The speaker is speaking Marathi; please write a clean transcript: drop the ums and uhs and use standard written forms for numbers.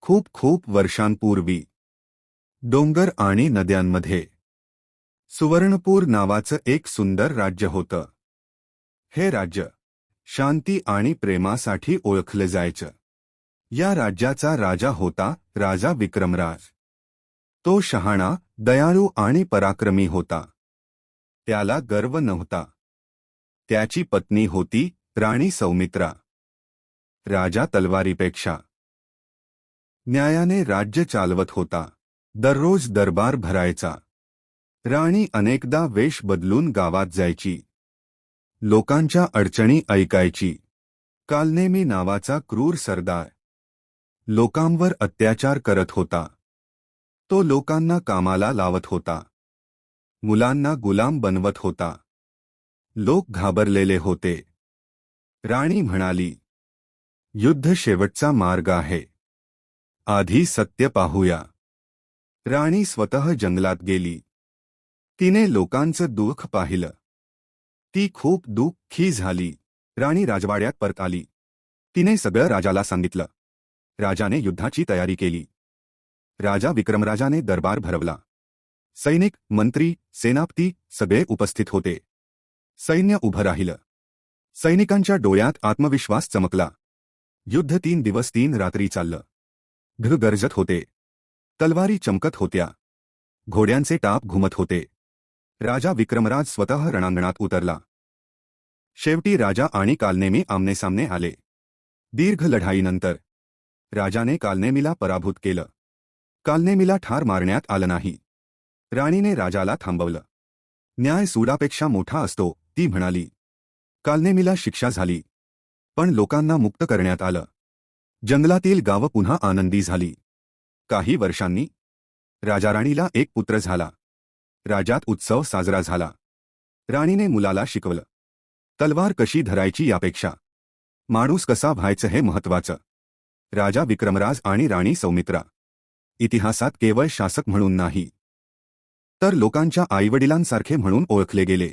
खूप खूप वर्षांपूर्वी डोंगर आणि नद्यांमध्ये सुवर्णपूर नावाचं एक सुंदर राज्य होतं. हे राज्य शांती आणि प्रेमासाठी ओळखलं जायचं. या राज्याचा राजा होता राजा विक्रमराज. तो शहाणा, दयाळू आणि पराक्रमी होता. त्याला गर्व नव्हता. त्याची पत्नी होती राणी सौमित्रा. राजा तलवारीपेक्षा न्यायाने राज्य चालवत होता. दररोज दरबार भरायचा. राणी अनेकदा वेश बदलून गावात जायची. लोकांच्या अडचणी ऐकायची. कालनेमी नावाचा क्रूर सरदार लोकांवर अत्याचार करत होता. तो लोकांना कामाला लावत होता. मुलांना गुलाम बनवत होता. लोक घाबरलेले होते. राणी म्हणाली, युद्ध शेवटचा मार्ग आहे. आधी सत्य पाहूया. राणी स्वतः जंगलात गेली. तिने लोकांचं दुःख पाहिलं. ती खूप दुःखी झाली. राणी राजवाड्यात परत आली. तिने सगळं राजाला सांगितलं. राजाने युद्धाची तयारी केली. राजा विक्रमराजाने दरबार भरवला. सैनिक, मंत्री, सेनापती सगळे उपस्थित होते. सैन्य उभं राहिलं. सैनिकांच्या डोळ्यात आत्मविश्वास चमकला. युद्ध 3 दिवस 3 रात्री चाललं. ढग गरजत होते. तलवारी चमकत होत्या. घोड्यांचे टाप घुमत होते. राजा विक्रमराज स्वतः रणांगणात उतरला. शेवटी राजा आणि कालनेमी आमनेसामने आले. दीर्घ लढाईनंतर राजाने कालनेमीला पराभूत केलं. कालनेमीला ठार मारण्यात आलं नाही. राणीने राजाला थांबवलं. न्याय सुडापेक्षा मोठा असतो, ती म्हणाली. कालनेमीला शिक्षा झाली. पण लोकांना मुक्त करण्यात आलं. जंगलातील गावं पुन्हा आनंदी झाली. काही वर्षांनी राजाराणीला एक पुत्र झाला. राज्यात उत्सव साजरा झाला. राणीने मुलाला शिकवलं. तलवार कशी धरायची यापेक्षा माणूस कसा व्हायचं हे महत्त्वाचं. राजा विक्रमराज आणि राणी सौमित्रा इतिहासात केवळ शासक म्हणून नाही, तर लोकांच्या आईवडिलांसारखे म्हणून ओळखले गेले.